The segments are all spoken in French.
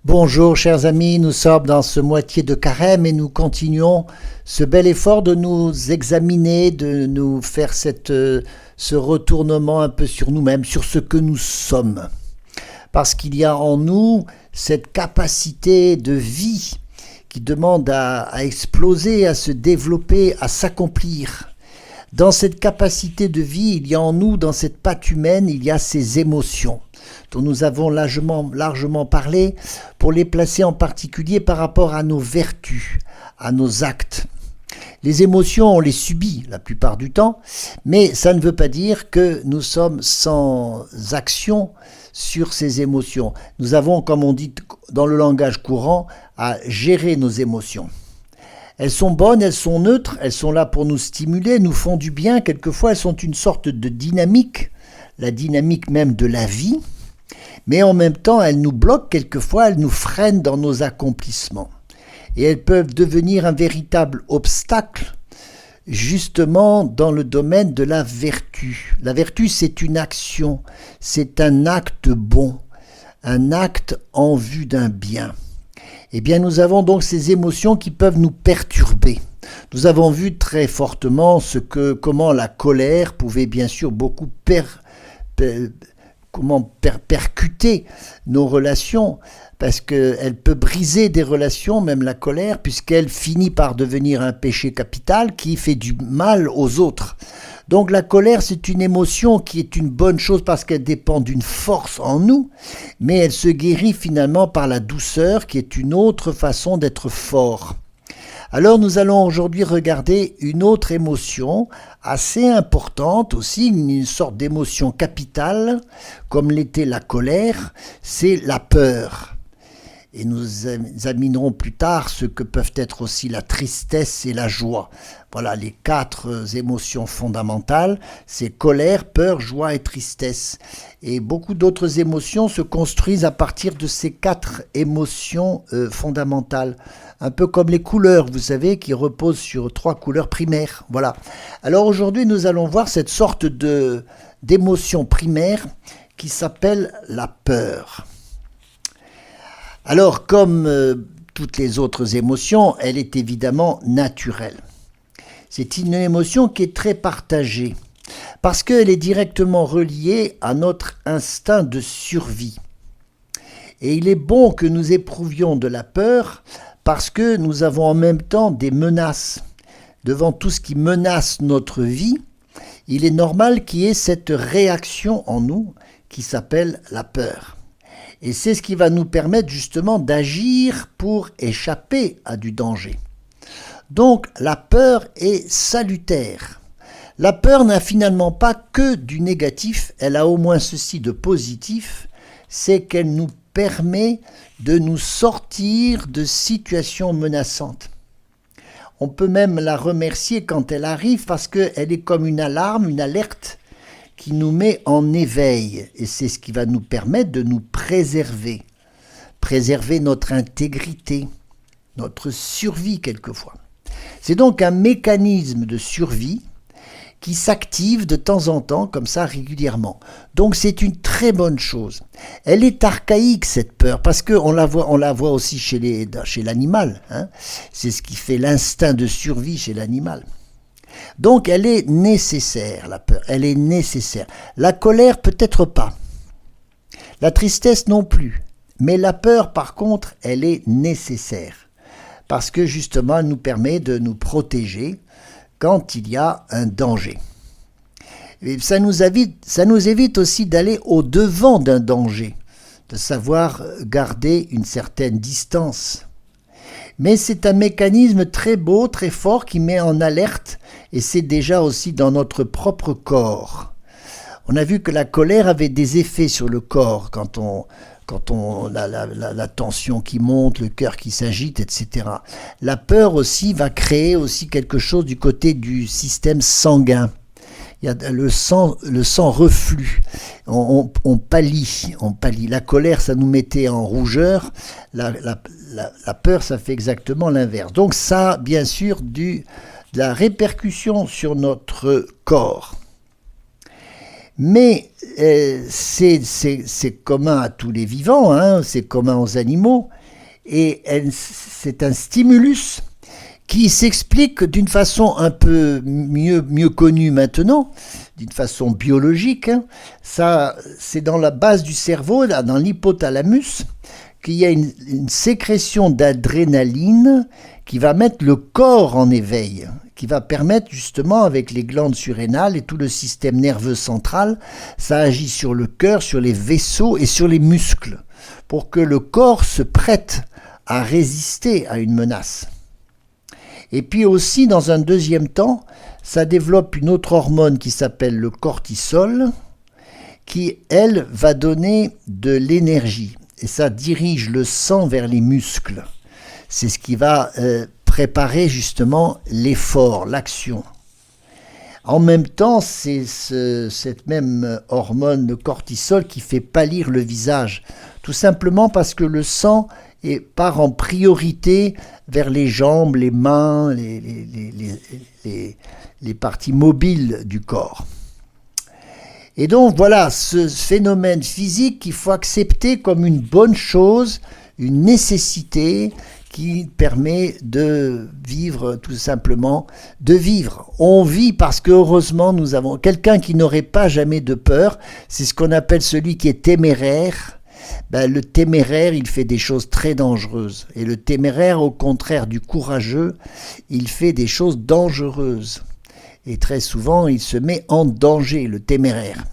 Bonjour chers amis, nous sommes dans ce moitié de carême et nous continuons ce bel effort de nous examiner, de nous faire ce retournement un peu sur nous-mêmes, sur ce que nous sommes. Parce qu'il y a en nous cette capacité de vie qui demande à exploser, à se développer, à s'accomplir. Dans cette capacité de vie, il y a en nous, dans cette patte humaine, il y a ces émotions dont nous avons largement parlé, pour les placer en particulier par rapport à nos vertus, à nos actes. Les émotions, on les subit la plupart du temps, mais ça ne veut pas dire que nous sommes sans action sur ces émotions. Nous avons, comme on dit dans le langage courant, à gérer nos émotions. Elles sont bonnes, elles sont neutres, elles sont là pour nous stimuler, nous font du bien. Quelquefois, elles sont une sorte de dynamique, la dynamique même de la vie. Mais en même temps, elles nous bloquent, quelquefois, elles nous freinent dans nos accomplissements. Et elles peuvent devenir un véritable obstacle, justement dans le domaine de la vertu. La vertu, c'est une action, c'est un acte bon, un acte en vue d'un bien. Eh bien, nous avons donc ces émotions qui peuvent nous perturber. Nous avons vu très fortement comment la colère pouvait bien sûr beaucoup percuter nos relations, parce qu'elle peut briser des relations, même la colère, puisqu'elle finit par devenir un péché capital qui fait du mal aux autres. Donc la colère, c'est une émotion qui est une bonne chose parce qu'elle dépend d'une force en nous, mais elle se guérit finalement par la douceur, qui est une autre façon d'être fort. Alors nous allons aujourd'hui regarder une autre émotion assez importante aussi, une sorte d'émotion capitale, comme l'était la colère, c'est la peur. Et nous examinerons plus tard ce que peuvent être aussi la tristesse et la joie. Voilà les quatre émotions fondamentales, c'est colère, peur, joie et tristesse. Et beaucoup d'autres émotions se construisent à partir de ces quatre émotions fondamentales. Un peu comme les couleurs, vous savez, qui reposent sur trois couleurs primaires. Voilà. Alors aujourd'hui, nous allons voir cette sorte d'émotion primaire qui s'appelle la peur. Alors, comme toutes les autres émotions, elle est évidemment naturelle. C'est une émotion qui est très partagée, parce qu'elle est directement reliée à notre instinct de survie. Et il est bon que nous éprouvions de la peur, parce que nous avons en même temps des menaces. Devant tout ce qui menace notre vie, il est normal qu'il y ait cette réaction en nous qui s'appelle la peur. Et c'est ce qui va nous permettre justement d'agir pour échapper à du danger. Donc la peur est salutaire. La peur n'a finalement pas que du négatif, elle a au moins ceci de positif, c'est qu'elle nous permet de nous sortir de situations menaçantes. On peut même la remercier quand elle arrive parce qu'elle est comme une alarme, une alerte qui nous met en éveil. Et c'est ce qui va nous permettre de nous préserver. Préserver notre intégrité, notre survie quelquefois. C'est donc un mécanisme de survie qui s'active de temps en temps, comme ça régulièrement. Donc c'est une très bonne chose. Elle est archaïque cette peur, parce qu'on la voit aussi chez l'animal. Hein. C'est ce qui fait l'instinct de survie chez l'animal. Donc elle est nécessaire, la peur, elle est nécessaire. La colère peut-être pas, la tristesse non plus, mais la peur par contre, elle est nécessaire, parce que justement elle nous permet de nous protéger quand il y a un danger. Et ça nous évite aussi d'aller au-devant d'un danger, de savoir garder une certaine distance. Mais c'est un mécanisme très beau, très fort, qui met en alerte, et c'est déjà aussi dans notre propre corps. On a vu que la colère avait des effets sur le corps, quand on a la tension qui monte, le cœur qui s'agite, etc. La peur aussi va créer aussi quelque chose du côté du système sanguin. Il y a le sang reflue, on pâlit. La colère, ça nous mettait en rougeur, la peur, ça fait exactement l'inverse. Donc ça a bien sûr de la répercussion sur notre corps. Mais c'est commun à tous les vivants, hein, c'est commun aux animaux, et c'est un stimulus qui s'explique d'une façon un peu mieux connue maintenant, d'une façon biologique. Hein. Ça, c'est dans la base du cerveau, là, dans l'hypothalamus, qu'il y a une sécrétion d'adrénaline qui va mettre le corps en éveil, qui va permettre justement, avec les glandes surrénales et tout le système nerveux central, ça agit sur le cœur, sur les vaisseaux et sur les muscles, pour que le corps se prête à résister à une menace. Et puis aussi, dans un deuxième temps, ça développe une autre hormone qui s'appelle le cortisol, qui, elle, va donner de l'énergie. Et ça dirige le sang vers les muscles. C'est ce qui va préparer justement l'effort, l'action. En même temps, c'est cette même hormone, le cortisol, qui fait pâlir le visage. Tout simplement parce que le sang part en priorité vers les jambes, les mains, les parties mobiles du corps. Et donc voilà, ce phénomène physique qu'il faut accepter comme une bonne chose, une nécessité qui permet de vivre, tout simplement, de vivre. On vit parce que heureusement nous avons quelqu'un qui n'aurait pas jamais de peur, c'est ce qu'on appelle celui qui est téméraire. Ben, le téméraire, il fait des choses très dangereuses. Et le téméraire, au contraire du courageux, il fait des choses dangereuses. Et très souvent, il se met en danger, le téméraire.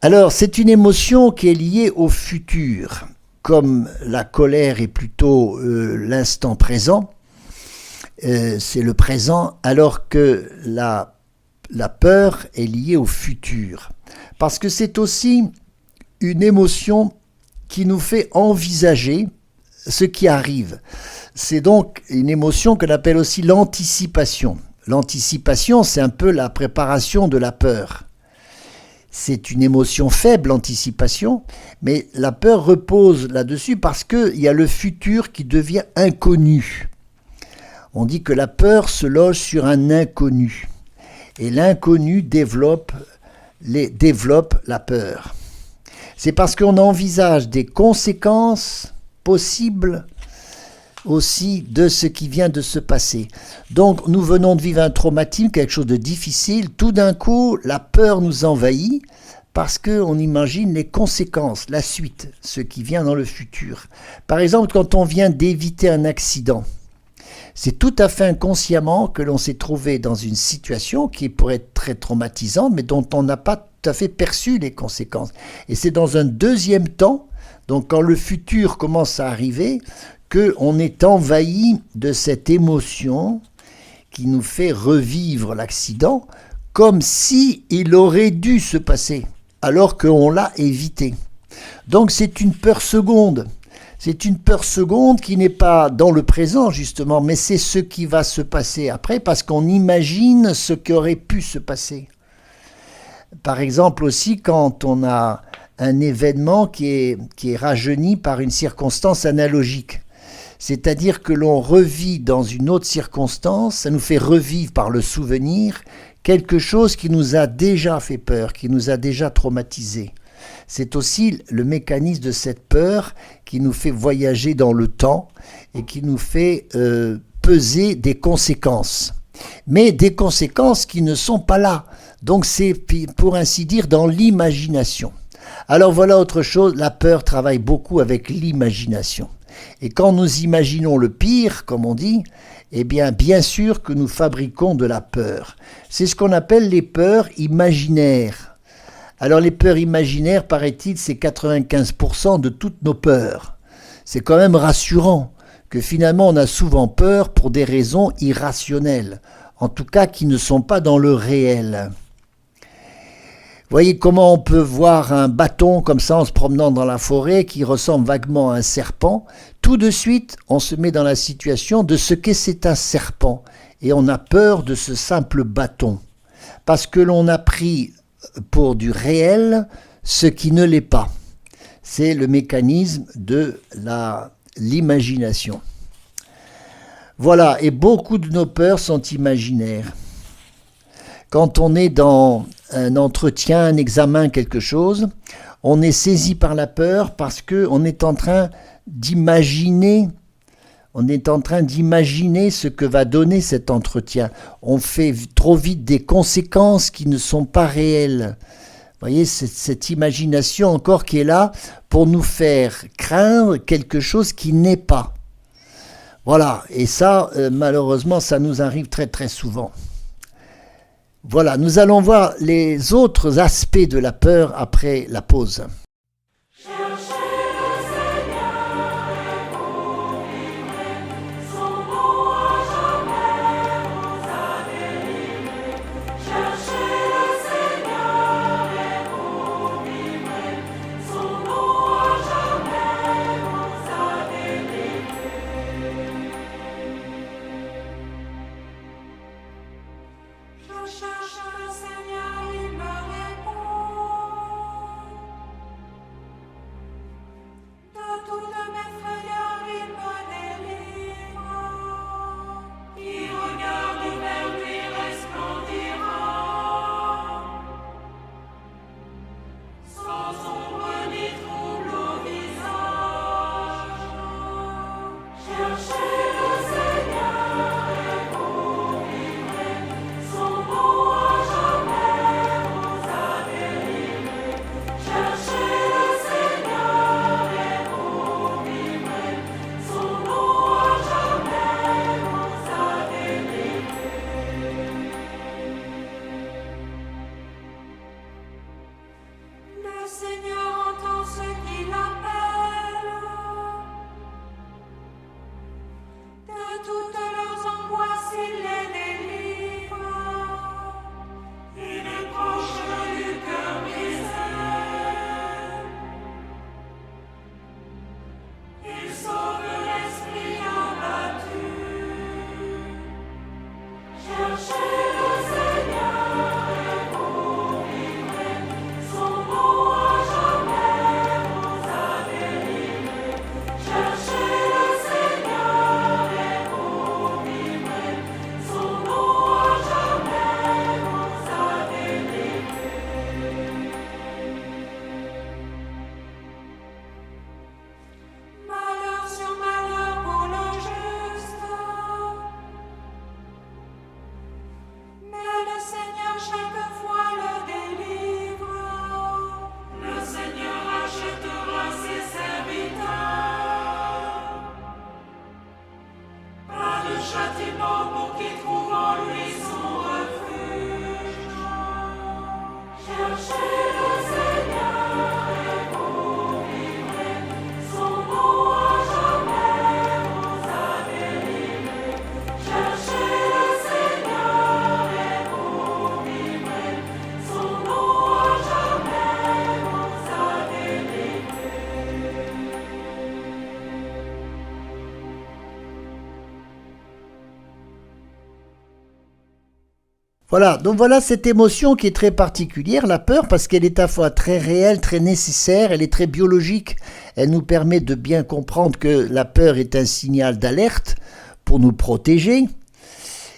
Alors, c'est une émotion qui est liée au futur. Comme la colère est plutôt l'instant présent, c'est le présent, alors que la peur est liée au futur. Parce que c'est aussi une émotion qui nous fait envisager ce qui arrive. C'est donc une émotion qu'on appelle aussi l'anticipation. L'anticipation, c'est un peu la préparation de la peur. C'est une émotion faible, l'anticipation, mais la peur repose là-dessus parce qu'il y a le futur qui devient inconnu. On dit que la peur se loge sur un inconnu. Et l'inconnu développe la peur. C'est parce qu'on envisage des conséquences possibles aussi de ce qui vient de se passer. Donc nous venons de vivre un traumatisme, quelque chose de difficile. Tout d'un coup, la peur nous envahit parce qu'on imagine les conséquences, la suite, ce qui vient dans le futur. Par exemple, quand on vient d'éviter un accident, c'est tout à fait inconsciemment que l'on s'est trouvé dans une situation qui pourrait être très traumatisante, mais dont on n'a pas tout à fait perçu les conséquences. Et c'est dans un deuxième temps, donc quand le futur commence à arriver, qu'on est envahi de cette émotion qui nous fait revivre l'accident comme si il aurait dû se passer, alors qu'on l'a évité. Donc c'est une peur seconde. C'est une peur seconde qui n'est pas dans le présent, justement, mais c'est ce qui va se passer après, parce qu'on imagine ce qui aurait pu se passer. Par exemple aussi, quand on a un événement qui est rajeuni par une circonstance analogique. C'est-à-dire que l'on revit dans une autre circonstance, ça nous fait revivre par le souvenir quelque chose qui nous a déjà fait peur, qui nous a déjà traumatisé. C'est aussi le mécanisme de cette peur qui nous fait voyager dans le temps et qui nous fait peser des conséquences. Mais des conséquences qui ne sont pas là. Donc c'est, pour ainsi dire, dans l'imagination. Alors voilà autre chose, la peur travaille beaucoup avec l'imagination. Et quand nous imaginons le pire, comme on dit, eh bien sûr que nous fabriquons de la peur. C'est ce qu'on appelle les peurs imaginaires. Alors les peurs imaginaires, paraît-il, c'est 95% de toutes nos peurs. C'est quand même rassurant que finalement on a souvent peur pour des raisons irrationnelles, en tout cas qui ne sont pas dans le réel. Voyez comment on peut voir un bâton comme ça en se promenant dans la forêt qui ressemble vaguement à un serpent. Tout de suite, on se met dans la situation de ce qu'est c'est un serpent. Et on a peur de ce simple bâton. Parce que l'on a pris pour du réel ce qui ne l'est pas. C'est le mécanisme de l'imagination. Voilà, et beaucoup de nos peurs sont imaginaires. quand on est dans un entretien, un examen, quelque chose, on est saisi par la peur parce qu'on est en train d'imaginer, ce que va donner cet entretien. On fait trop vite des conséquences qui ne sont pas réelles. Vous voyez, c'est cette imagination encore qui est là pour nous faire craindre quelque chose qui n'est pas. Voilà, et ça, malheureusement, ça nous arrive très très souvent. Voilà, nous allons voir les autres aspects de la peur après la pause. Voilà, donc voilà cette émotion qui est très particulière, la peur, parce qu'elle est à la fois très réelle, très nécessaire, elle est très biologique. Elle nous permet de bien comprendre que la peur est un signal d'alerte pour nous protéger.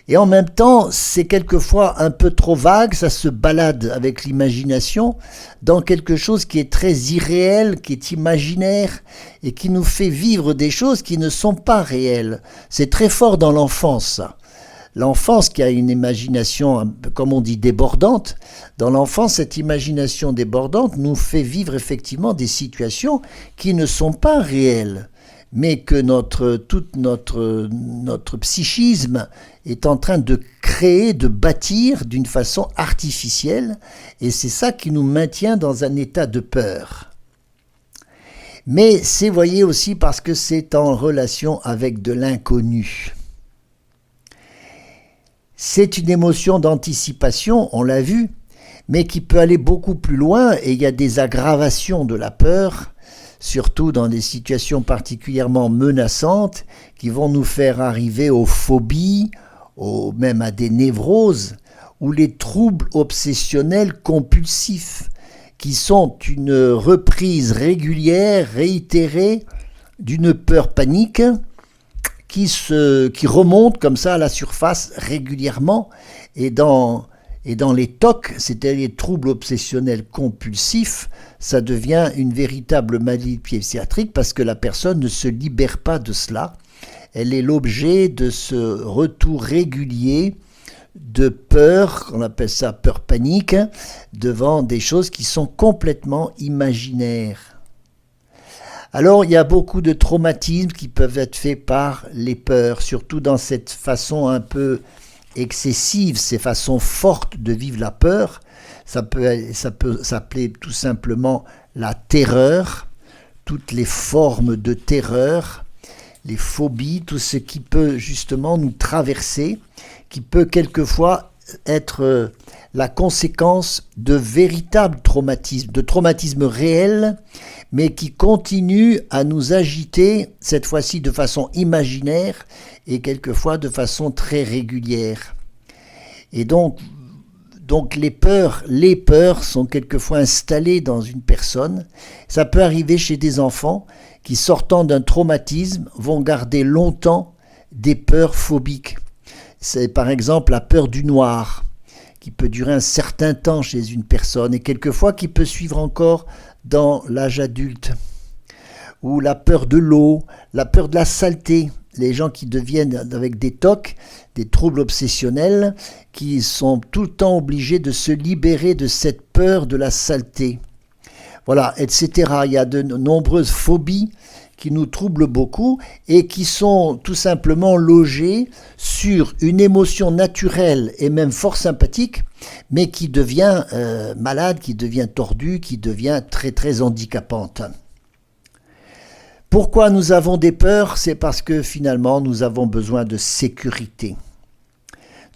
Et en même temps, c'est quelquefois un peu trop vague, ça se balade avec l'imagination dans quelque chose qui est très irréel, qui est imaginaire et qui nous fait vivre des choses qui ne sont pas réelles. C'est très fort dans l'enfance, ça. L'enfance qui a une imagination, comme on dit, débordante, dans l'enfance, cette imagination débordante nous fait vivre effectivement des situations qui ne sont pas réelles, mais que tout notre psychisme est en train de créer, de bâtir d'une façon artificielle, et c'est ça qui nous maintient dans un état de peur. Mais c'est, voyez, aussi parce que c'est en relation avec de l'inconnu. C'est une émotion d'anticipation, on l'a vu, mais qui peut aller beaucoup plus loin, et il y a des aggravations de la peur, surtout dans des situations particulièrement menaçantes, qui vont nous faire arriver aux phobies, même à des névroses, ou les troubles obsessionnels compulsifs, qui sont une reprise régulière, réitérée, d'une peur panique, qui remonte comme ça à la surface régulièrement, et Et dans les TOC, c'est-à-dire les troubles obsessionnels compulsifs, ça devient une véritable maladie psychiatrique parce que la personne ne se libère pas de cela. Elle est l'objet de ce retour régulier de peur, on appelle ça peur panique, devant des choses qui sont complètement imaginaires. Alors il y a beaucoup de traumatismes qui peuvent être faits par les peurs, surtout dans cette façon un peu excessive, ces façons fortes de vivre la peur. Ça peut s'appeler tout simplement la terreur, toutes les formes de terreur, les phobies, tout ce qui peut justement nous traverser, qui peut quelquefois être la conséquence de véritables traumatismes, de traumatismes réels, mais qui continuent à nous agiter, cette fois-ci de façon imaginaire et quelquefois de façon très régulière. Et donc les peurs sont quelquefois installées dans une personne. Ça peut arriver chez des enfants qui, sortant d'un traumatisme, vont garder longtemps des peurs phobiques. C'est par exemple la peur du noir, qui peut durer un certain temps chez une personne et quelquefois qui peut suivre encore dans l'âge adulte. Ou la peur de l'eau, la peur de la saleté. Les gens qui deviennent avec des TOC, des troubles obsessionnels, qui sont tout le temps obligés de se libérer de cette peur de la saleté. Voilà, etc. Il y a de nombreuses phobies qui nous troublent beaucoup et qui sont tout simplement logées sur une émotion naturelle et même fort sympathique, mais qui devient malade, qui devient tordue, qui devient très très handicapante. Pourquoi nous avons des peurs? C'est parce que finalement nous avons besoin de sécurité.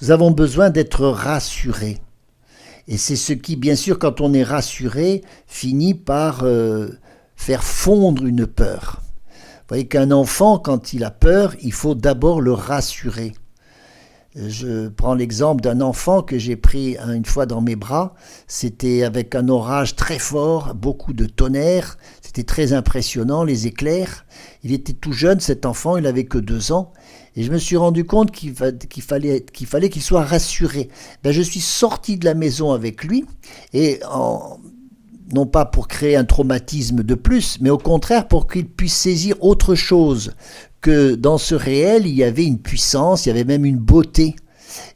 Nous avons besoin d'être rassurés. Et c'est ce qui, bien sûr, quand on est rassuré, finit par faire fondre une peur. Vous voyez qu'un enfant, quand il a peur, il faut d'abord le rassurer. Je prends l'exemple d'un enfant que j'ai pris une fois dans mes bras. C'était avec un orage très fort, beaucoup de tonnerre. C'était très impressionnant, les éclairs. Il était tout jeune, cet enfant, il n'avait que 2 ans. Et je me suis rendu compte qu'il fallait qu'il soit rassuré. Je suis sorti de la maison avec lui, et non pas pour créer un traumatisme de plus, mais au contraire pour qu'il puisse saisir autre chose, que dans ce réel, il y avait une puissance, il y avait même une beauté.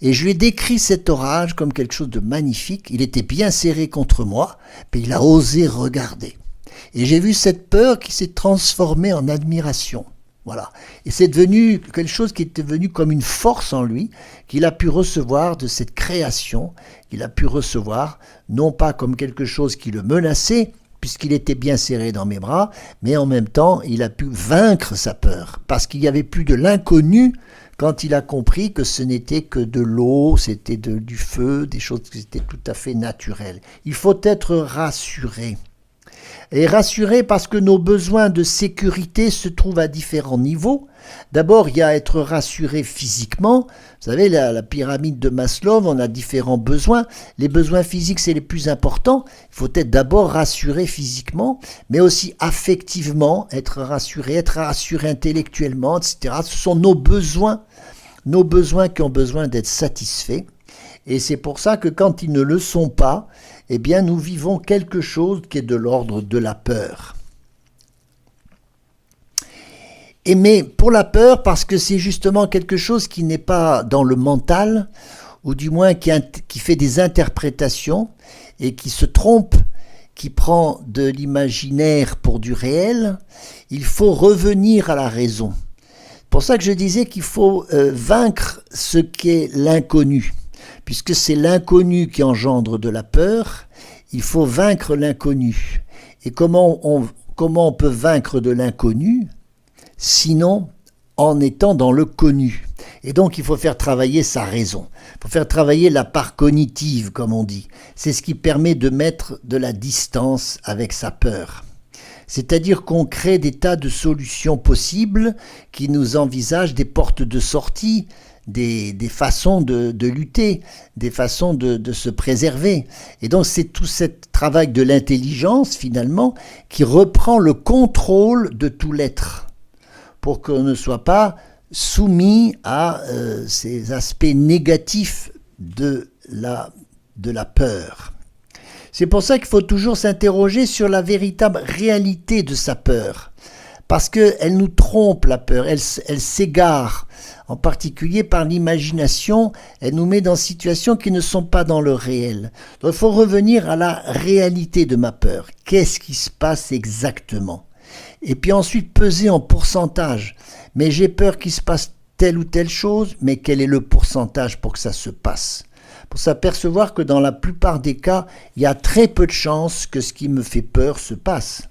Et je lui ai décrit cet orage comme quelque chose de magnifique. Il était bien serré contre moi, puis il a osé regarder. Et j'ai vu cette peur qui s'est transformée en admiration. Voilà. Et c'est devenu quelque chose qui est devenu comme une force en lui, qu'il a pu recevoir de cette création, qu'il a pu recevoir, non pas comme quelque chose qui le menaçait, puisqu'il était bien serré dans mes bras, mais en même temps, il a pu vaincre sa peur, parce qu'il n'y avait plus de l'inconnu quand il a compris que ce n'était que de l'eau, c'était du feu, des choses qui étaient tout à fait naturelles. Il faut être rassuré. Et rassuré parce que nos besoins de sécurité se trouvent à différents niveaux. D'abord, il y a être rassuré physiquement. Vous savez, la pyramide de Maslow, on a différents besoins. Les besoins physiques, c'est les plus importants. Il faut être d'abord rassuré physiquement, mais aussi affectivement, être rassuré intellectuellement, etc. Ce sont nos besoins qui ont besoin d'être satisfaits. Et c'est pour ça que quand ils ne le sont pas, eh bien nous vivons quelque chose qui est de l'ordre de la peur. Mais pour la peur, parce que c'est justement quelque chose qui n'est pas dans le mental, ou du moins qui fait des interprétations et qui se trompe, qui prend de l'imaginaire pour du réel, il faut revenir à la raison. C'est pour ça que je disais qu'il faut vaincre ce qu'est l'inconnu. Puisque c'est l'inconnu qui engendre de la peur, il faut vaincre l'inconnu. Et comment on peut vaincre de l'inconnu, sinon en étant dans le connu? Et donc il faut faire travailler sa raison. Il faut faire travailler la part cognitive, comme on dit. C'est ce qui permet de mettre de la distance avec sa peur. C'est-à-dire qu'on crée des tas de solutions possibles qui nous envisagent des portes de sortie, des façons de lutter, des façons de se préserver. Et donc c'est tout ce travail de l'intelligence finalement qui reprend le contrôle de tout l'être pour qu'on ne soit pas soumis à ces aspects négatifs de la de la peur. C'est pour ça qu'il faut toujours s'interroger sur la véritable réalité de sa peur. Parce qu'elle nous trompe, la peur, elle s'égare. En particulier par l'imagination, elle nous met dans des situations qui ne sont pas dans le réel. Donc il faut revenir à la réalité de ma peur. Qu'est-ce qui se passe exactement? Et puis ensuite peser en pourcentage. Mais j'ai peur qu'il se passe telle ou telle chose, mais quel est le pourcentage pour que ça se passe? Pour s'apercevoir que dans la plupart des cas, il y a très peu de chances que ce qui me fait peur se passe.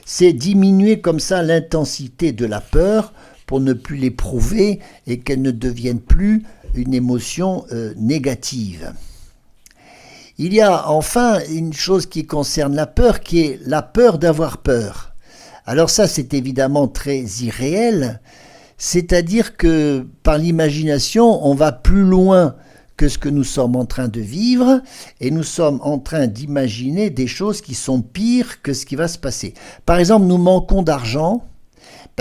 C'est diminuer comme ça l'intensité de la peur pour ne plus l'éprouver et qu'elle ne devienne plus une émotion négative. Il y a enfin une chose qui concerne la peur, qui est la peur d'avoir peur. Alors ça, c'est évidemment très irréel, c'est-à-dire que par l'imagination, on va plus loin que ce que nous sommes en train de vivre et nous sommes en train d'imaginer des choses qui sont pires que ce qui va se passer. Par exemple, nous manquons d'argent.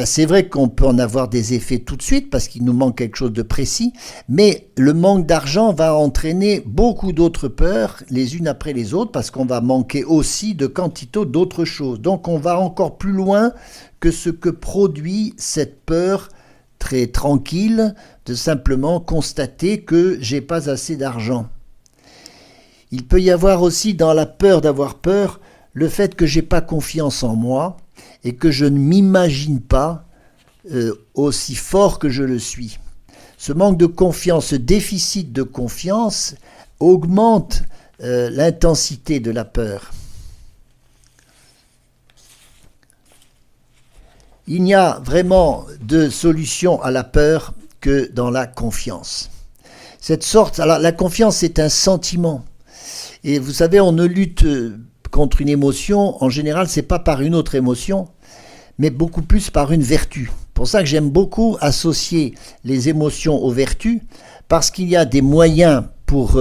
C'est vrai qu'on peut en avoir des effets tout de suite parce qu'il nous manque quelque chose de précis, mais le manque d'argent va entraîner beaucoup d'autres peurs les unes après les autres parce qu'on va manquer aussi de quantité d'autres choses. Donc on va encore plus loin que ce que produit cette peur très tranquille de simplement constater que j'ai pas assez d'argent. Il peut y avoir aussi dans la peur d'avoir peur le fait que j'ai pas confiance en moi et que je ne m'imagine pas aussi fort que je le suis. Ce manque de confiance, ce déficit de confiance augmente l'intensité de la peur. Il n'y a vraiment de solution à la peur que dans la confiance. Alors la confiance, c'est un sentiment. Et vous savez, on ne lutte contre une émotion, en général, c'est pas par une autre émotion, mais beaucoup plus par une vertu. C'est pour ça que j'aime beaucoup associer les émotions aux vertus, parce qu'il y a des moyens pour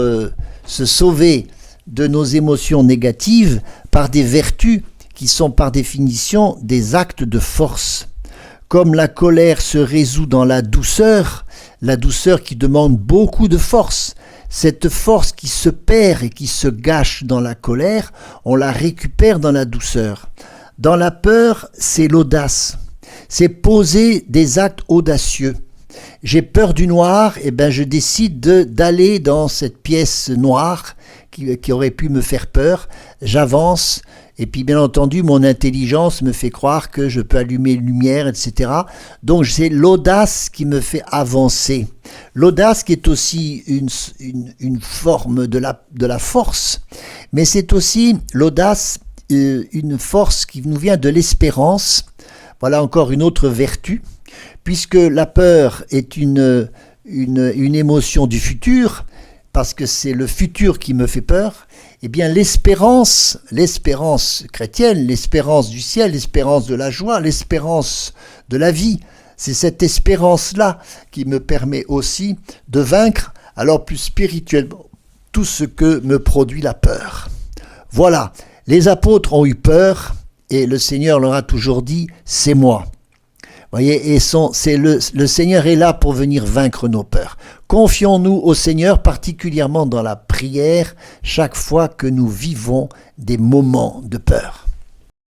se sauver de nos émotions négatives par des vertus qui sont par définition des actes de force. Comme la colère se résout dans la douceur qui demande beaucoup de force, cette force qui se perd et qui se gâche dans la colère, on la récupère dans la douceur. Dans la peur, c'est l'audace, c'est poser des actes audacieux. J'ai peur du noir, et je décide d'aller dans cette pièce noire qui aurait pu me faire peur, j'avance, et puis bien entendu mon intelligence me fait croire que je peux allumer une lumière, etc. Donc c'est l'audace qui me fait avancer. L'audace qui est aussi une forme de la force, mais c'est aussi l'audace, une force qui nous vient de l'espérance. Voilà encore une autre vertu, puisque la peur est une émotion du futur, parce que c'est le futur qui me fait peur, eh bien l'espérance chrétienne, l'espérance du ciel, l'espérance de la joie, l'espérance de la vie, c'est cette espérance-là qui me permet aussi de vaincre, alors plus spirituellement, tout ce que me produit la peur. Voilà, les apôtres ont eu peur et le Seigneur leur a toujours dit « c'est moi ». Voyez, et le Seigneur est là pour venir vaincre nos peurs. Confions-nous au Seigneur, particulièrement dans la prière, chaque fois que nous vivons des moments de peur.